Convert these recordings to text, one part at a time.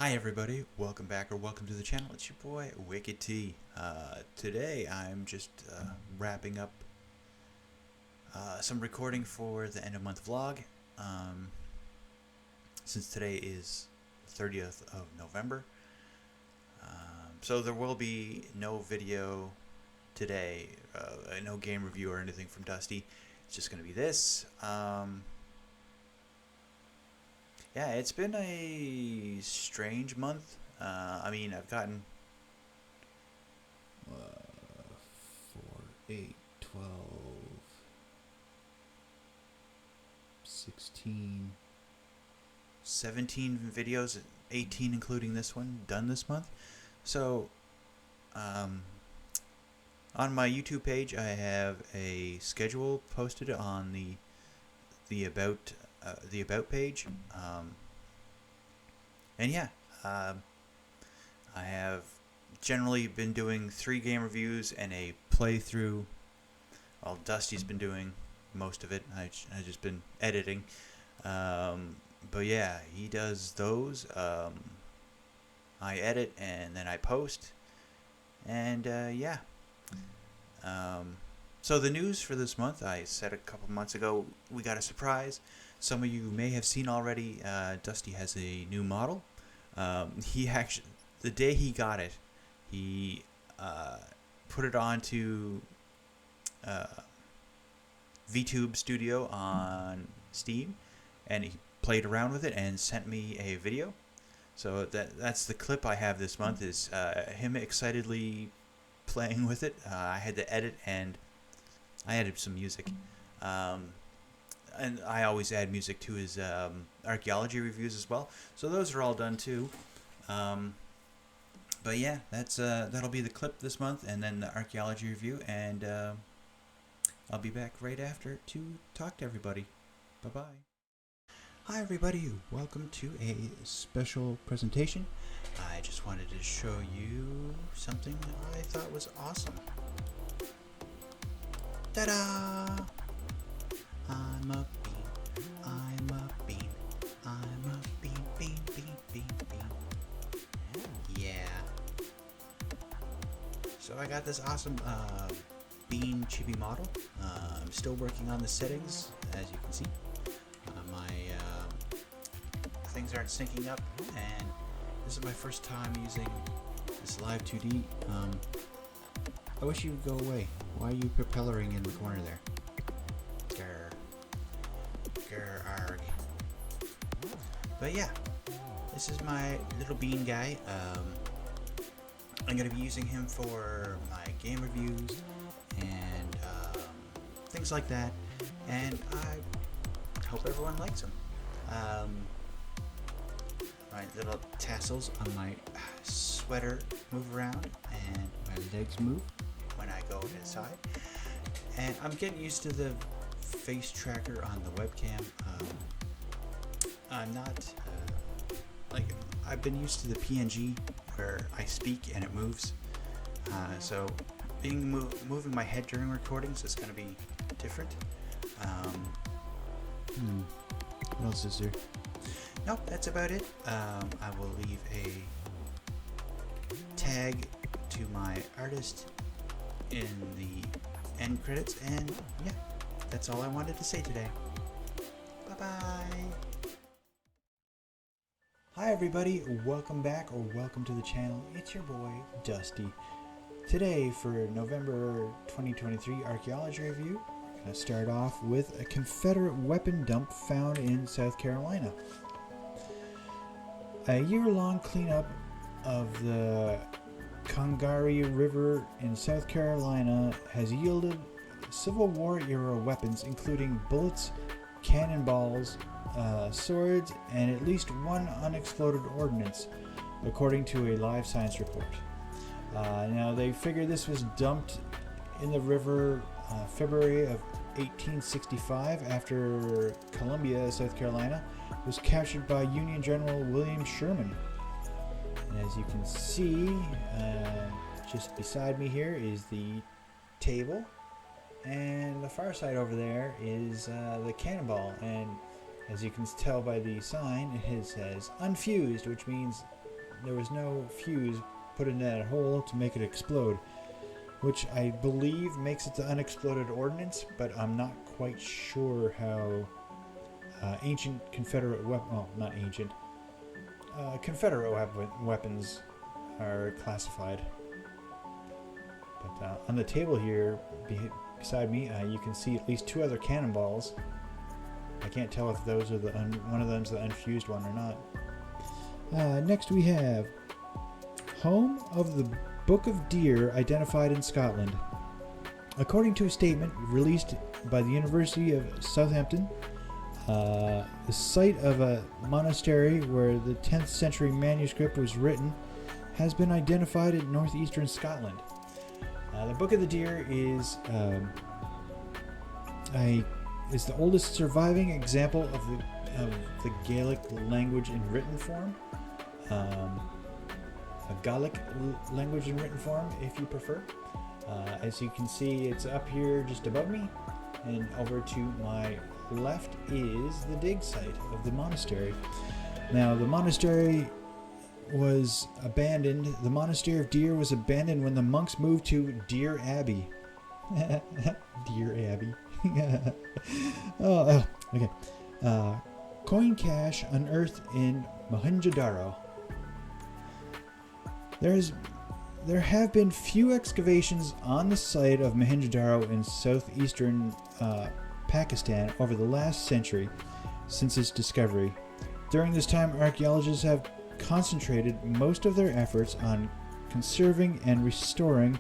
Hi everybody, welcome back or welcome to the channel. It's your boy Wicked T. Today I'm just wrapping up some recording for the end of month vlog. Since today is 30th of November, so there will be no video today, no game review or anything from Dusty. It's just going to be this. Yeah, it's been a strange month. I've gotten 4, 8, 12, 16, 17 videos, 18 including this one, done this month. So, on my YouTube page, I have a schedule posted on the about page, and yeah, I have generally been doing 3 game reviews and a playthrough. Well, Dusty's been doing most of it. I just been editing, but yeah, he does those. I edit and then I post, and yeah. So the news for this month, I said a couple months ago, we got a surprise. Some of you may have seen already. Dusty has a new model. He actually, the day he got it, he put it onto VTube Studio on Steam, and he played around with it and sent me a video. So that's the clip I have this month, is him excitedly playing with it. I had to edit, and I added some music. And I always add music to his archaeology reviews as well. So those are all done too. But yeah, that'll be the clip this month, and then the archaeology review, and I'll be back right after to talk to everybody. Bye-bye. Hi everybody, welcome to a special presentation. I just wanted to show you something that I thought was awesome. Ta-da! I'm a bean, I'm a bean, I'm a bean, bean, bean, bean, bean. Yeah. So I got this awesome bean chibi model. I'm still working on the settings, as you can see. My things aren't syncing up, and this is my first time using this Live 2D. I wish you would go away. Why are you propellering in the corner there? Arg. But yeah, this is my little bean guy. I'm going to be using him for my game reviews and things like that, and I hope everyone likes him. My little tassels on my sweater move around, and my legs move when I go inside. And I'm getting used to the face tracker on the webcam. I'm not I've been used to the PNG where I speak and it moves. So moving my head during recordings is going to be different. What else is there? Nope, that's about it. I will leave a tag to my artist in the end credits, and yeah, that's all I wanted to say today. Bye-bye. Hi everybody, welcome back or welcome to the channel. It's your boy, Dusty. Today, for November 2023 archaeology review, I'm going to start off with a Confederate weapon dump found in South Carolina. A year-long cleanup of the Congaree River in South Carolina has yielded Civil War-era weapons, including bullets, cannonballs, swords, and at least one unexploded ordnance, according to a Live Science report. Now, they figure this was dumped in the river February of 1865 after Columbia, South Carolina, was captured by Union General William Sherman. And as you can see, just beside me here is the table, and the far side over there is the cannonball, and as you can tell by the sign, it says unfused, which means there was no fuse put in that hole to make it explode, which I believe makes it the unexploded ordnance, but I'm not quite sure how ancient Confederate not ancient, Confederate weapons are classified. But on the table here beside me, you can see at least 2 other cannonballs. I can't tell if those are one of them's the unfused one or not. Next we have home of the Book of Deer identified in Scotland. According to a statement released by the University of Southampton, the site of a monastery where the 10th century manuscript was written has been identified in northeastern Scotland. The Book of the Deer is the oldest surviving example of the Gaelic language in written form. A Gaelic language in written form, if you prefer. As you can see, it's up here just above me, and over to my left is the dig site of the monastery. Now, the monastery was abandoned. The monastery of Deer was abandoned when the monks moved to Deer Abbey. Deer Abbey. Okay. Coin cache unearthed in Mohenjo-daro. There have been few excavations on the site of Mohenjo-daro in southeastern Pakistan over the last century since its discovery. During this time, archaeologists have concentrated most of their efforts on conserving and restoring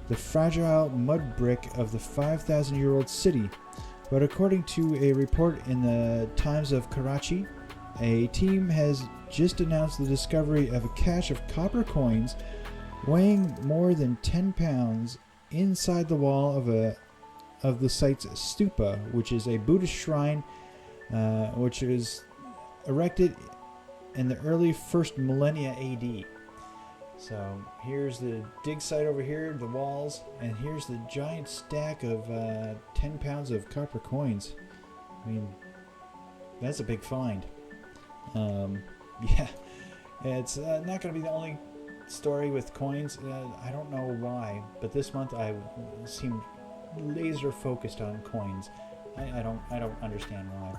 the fragile mud brick of the 5,000-year-old city. But according to a report in the Times of Karachi, a team has just announced the discovery of a cache of copper coins weighing more than 10 pounds inside the wall of the site's stupa, which is a Buddhist shrine which was erected in the early first millennia AD. So here's the dig site over here, the walls, and here's the giant stack of 10 pounds of copper coins. I mean, that's a big find. Yeah, it's not going to be the only story with coins. I don't know why, but this month I seemed laser focused on coins. I don't understand why.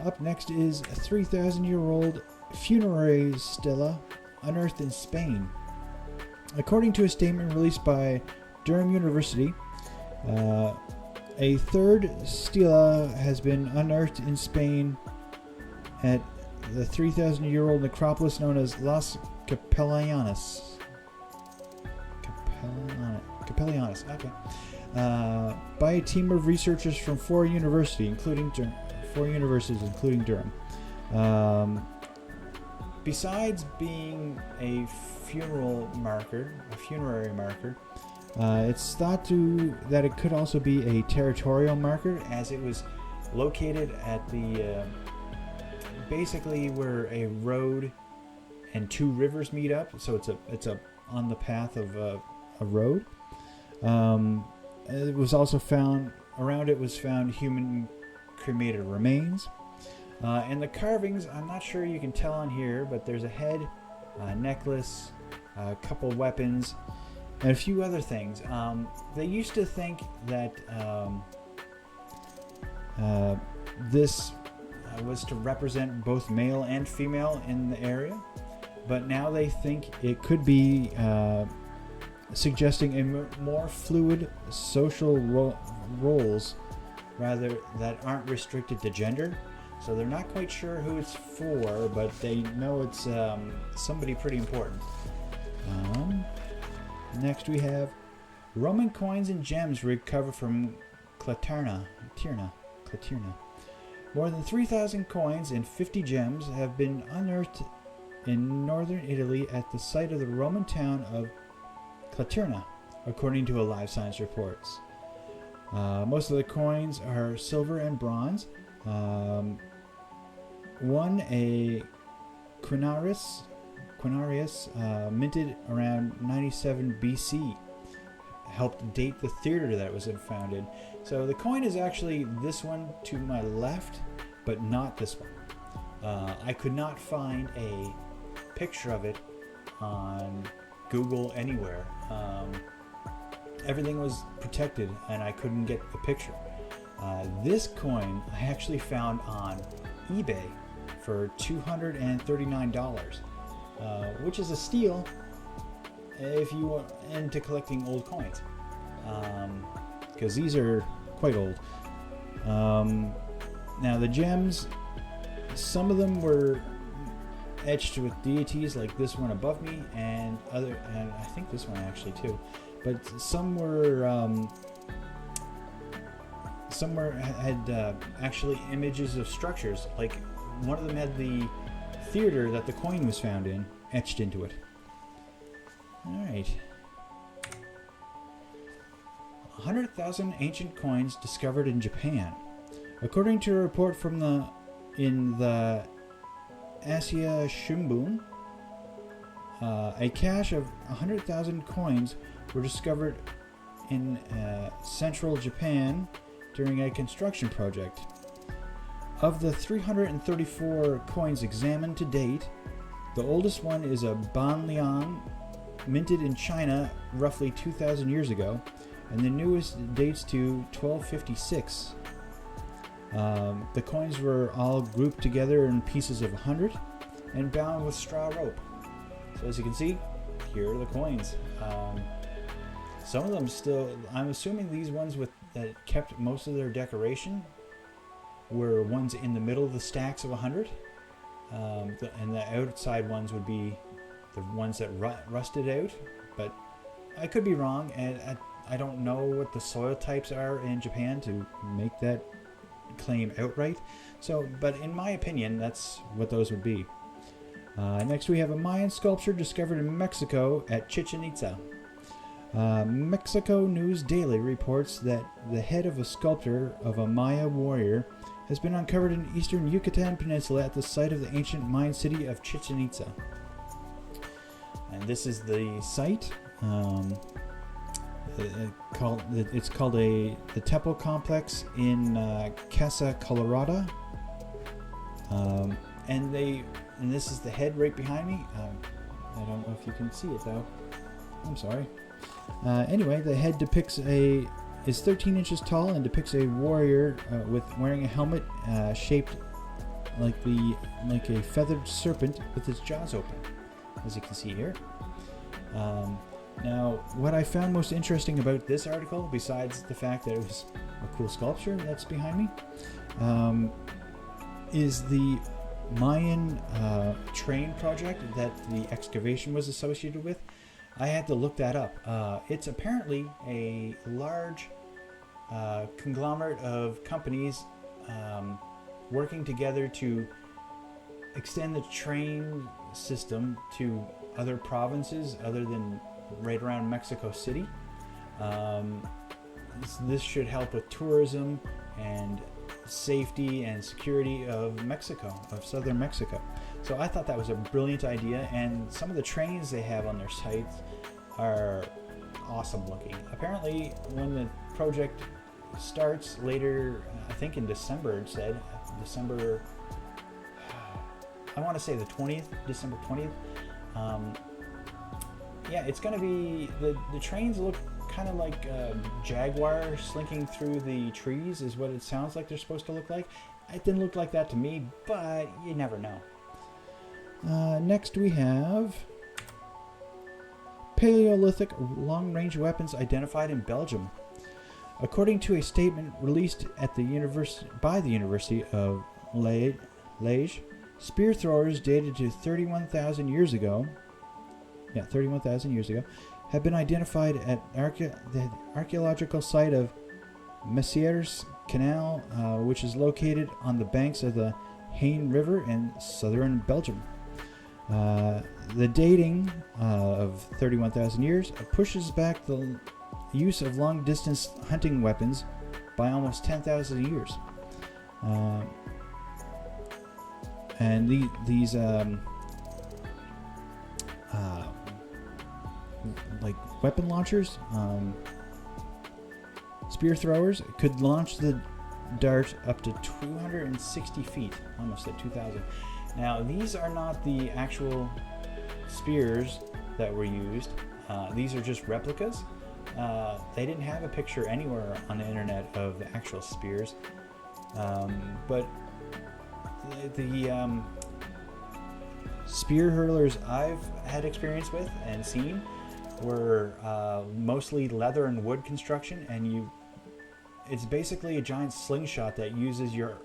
Up next is a 3,000-year-old funerary stela unearthed in Spain. According to a statement released by Durham University, a third stela has been unearthed in Spain at the 3,000-year-old necropolis known as Las Capellanas. Capellanas, okay. By a team of researchers from 4 universities, including Durham. Besides being a funerary marker, it's thought that it could also be a territorial marker, as it was located at the basically where a road and 2 rivers meet up. So it's on the path of a road. It was also found around it was found human cremated remains. And the carvings, I'm not sure you can tell on here, but there's a head, a necklace, a couple weapons, and a few other things. They used to think that this was to represent both male and female in the area, but now they think it could be suggesting a more fluid social roles rather that aren't restricted to gender. So they're not quite sure who it's for, but they know it's somebody pretty important. Next we have Roman coins and gems recovered from Claterna. More than 3,000 coins and 50 gems have been unearthed in northern Italy at the site of the Roman town of Claterna, according to a Live Science reports. Most of the coins are silver and bronze. One, a quinarius, minted around 97 BC, helped date the theater that was founded. So the coin is actually this one to my left, but not this one. I could not find a picture of it on Google anywhere. Everything was protected and I couldn't get a picture. This coin I actually found on eBay for $239, which is a steal if you are into collecting old coins, because these are quite old. Now the gems, some of them were etched with deities, like this one above me, and I think this one actually too. But some had actually images of structures. Like one of them had the theater that the coin was found in etched into it. All right. 100,000 ancient coins discovered in Japan. According to a report from the Asia Shimbun, a cache of 100,000 coins were discovered in central Japan during a construction project. Of the 334 coins examined to date, the oldest one is a Banliang, minted in China roughly 2,000 years ago, and the newest dates to 1256. The coins were all grouped together in pieces of 100 and bound with straw rope. So as you can see, here are the coins. Some of them still, I'm assuming these ones that kept most of their decoration were ones in the middle of the stacks of 100. And the outside ones would be the ones that rusted out. But I could be wrong, and I don't know what the soil types are in Japan to make that claim outright. So, but in my opinion, that's what those would be. Next we have a Mayan sculpture discovered in Mexico at Chichen Itza. Mexico News Daily reports that the head of a sculpture of a Maya warrior has been uncovered in eastern Yucatan Peninsula at the site of the ancient Mayan city of Chichen Itza. And this is the site. It's called the Temple Complex in Casa Colorada. And this is the head right behind me. I don't know if you can see it though. I'm sorry. Anyway, the head is 13 inches tall and depicts a warrior with wearing a helmet shaped like a feathered serpent with its jaws open, as you can see here. Now, what I found most interesting about this article, besides the fact that it was a cool sculpture that's behind me, is the Mayan train project that the excavation was associated with. I had to look that up. It's apparently a large conglomerate of companies working together to extend the train system to other provinces other than right around Mexico City. This should help with tourism and safety and security of Mexico, of southern Mexico. So I thought that was a brilliant idea, and some of the trains they have on their sites are awesome looking. Apparently, when the project starts later, I think in December, it said, December, I want to say the 20th, December 20th. Yeah, it's going to be, the trains look kind of like Jaguar slinking through the trees is what it sounds like they're supposed to look like. It didn't look like that to me, but you never know. Next we have Paleolithic long-range weapons identified in Belgium. According to a statement released at by the University of Liège, spear throwers dated to 31,000 years ago. Yeah, 31,000 years ago, have been identified at the archaeological site of Messiers Canal, which is located on the banks of the Haine River in southern Belgium. The dating of 31,000 years pushes back the use of long-distance hunting weapons by almost 10,000 years. And these like weapon launchers, spear throwers, could launch the dart up to 260 feet, almost at 2,000. Now, these are not the actual spears that were used. These are just replicas. They didn't have a picture anywhere on the internet of the actual spears, but the spear hurlers I've had experience with and seen were mostly leather and wood construction, and it's basically a giant slingshot that uses your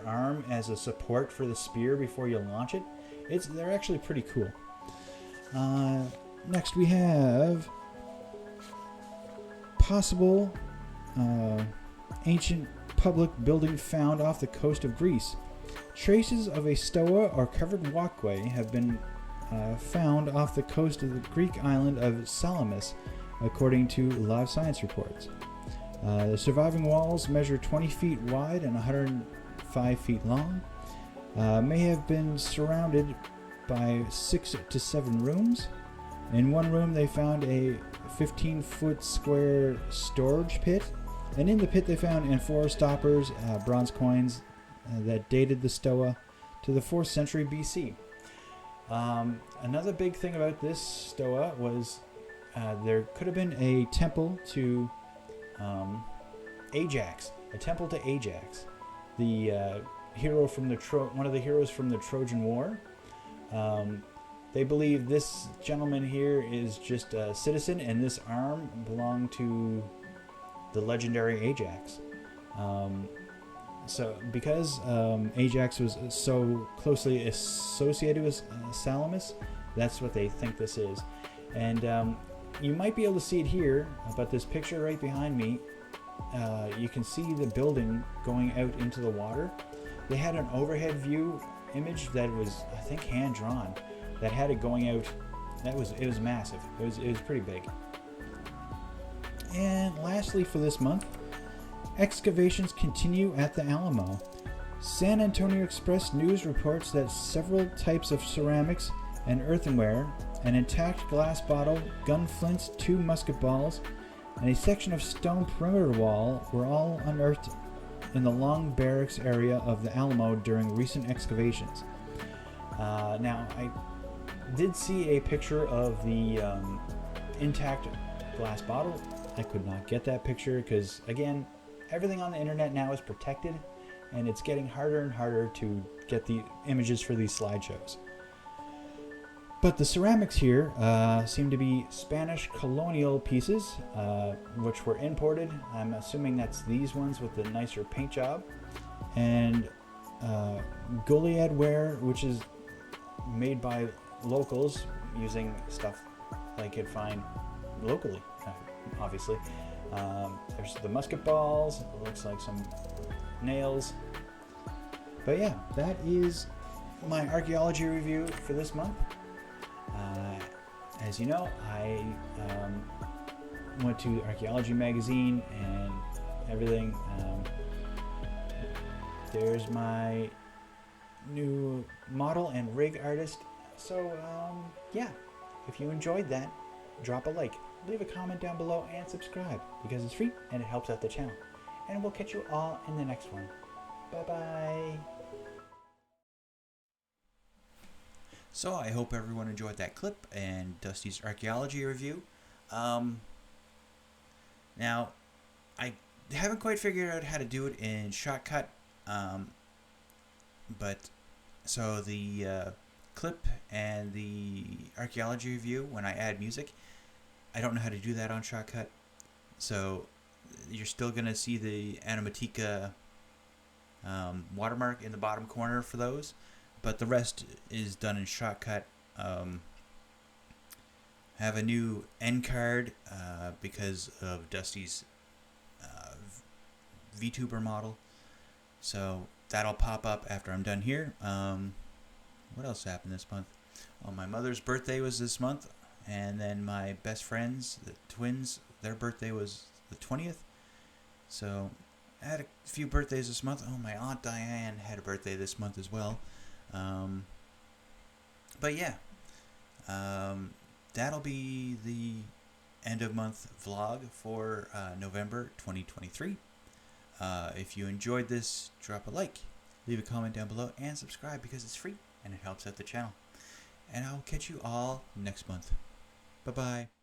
arm as a support for the spear before you launch it. They're actually pretty cool. Next we have possible ancient public building found off the coast of Greece. Traces of a stoa or covered walkway have been found off the coast of the Greek island of Salamis, according to Live Science reports. The surviving walls measure 20 feet wide and 105 feet long. May have been surrounded by 6 to 7 rooms. In one room they found a 15-foot square storage pit, and in the pit they found amphora stoppers, bronze coins that dated the stoa to the 4th century BC. Another big thing about this stoa was there could have been a temple to Ajax, the hero from one of the heroes from the Trojan War. They believe this gentleman here is just a citizen, and this arm belonged to the legendary Ajax. So because Ajax was so closely associated with Salamis, that's what they think this is. And you might be able to see it here, but this picture right behind me, you can see the building going out into the water. They had an overhead view image that was, I think, hand drawn, that had it going out. It was massive. It was pretty big. And lastly for this month, excavations continue at the Alamo. San Antonio Express News reports that several types of ceramics and earthenware, an intact glass bottle, gun flints, 2 musket balls, and a section of stone perimeter wall were all unearthed in the Long Barracks area of the Alamo during recent excavations. Now, I did see a picture of the intact glass bottle. I could not get that picture because, again, everything on the internet now is protected, and it's getting harder and harder to get the images for these slideshows. But the ceramics here seem to be Spanish colonial pieces, which were imported. I'm assuming that's these ones with the nicer paint job. And Goliad ware, which is made by locals using stuff they could find locally, obviously. There's the musket balls. It looks like some nails. But yeah, that is my archaeology review for this month. As you know, I went to Archaeology Magazine and everything. There's my new model and rig artist. So yeah, if you enjoyed that, drop a like, leave a comment down below, and subscribe because it's free and it helps out the channel. And we'll catch you all in the next one. Bye bye. So I hope everyone enjoyed that clip and Dusty's archaeology review. Now, I haven't quite figured out how to do it in Shotcut, but so the clip and the archaeology review, when I add music, I don't know how to do that on Shotcut. So you're still going to see the Animatica watermark in the bottom corner for those. But the rest is done in Shotcut. I have a new end card because of Dusty's VTuber model. So that'll pop up after I'm done here. What else happened this month? Oh, my mother's birthday was this month. And then my best friends, the twins, their birthday was the 20th. So I had a few birthdays this month. Oh, my Aunt Diane had a birthday this month as well. But yeah, that'll be the end of month vlog for November 2023. If you enjoyed this, drop a like, leave a comment down below, and subscribe because it's free and it helps out the channel. and I'll catch you all next month. Bye bye.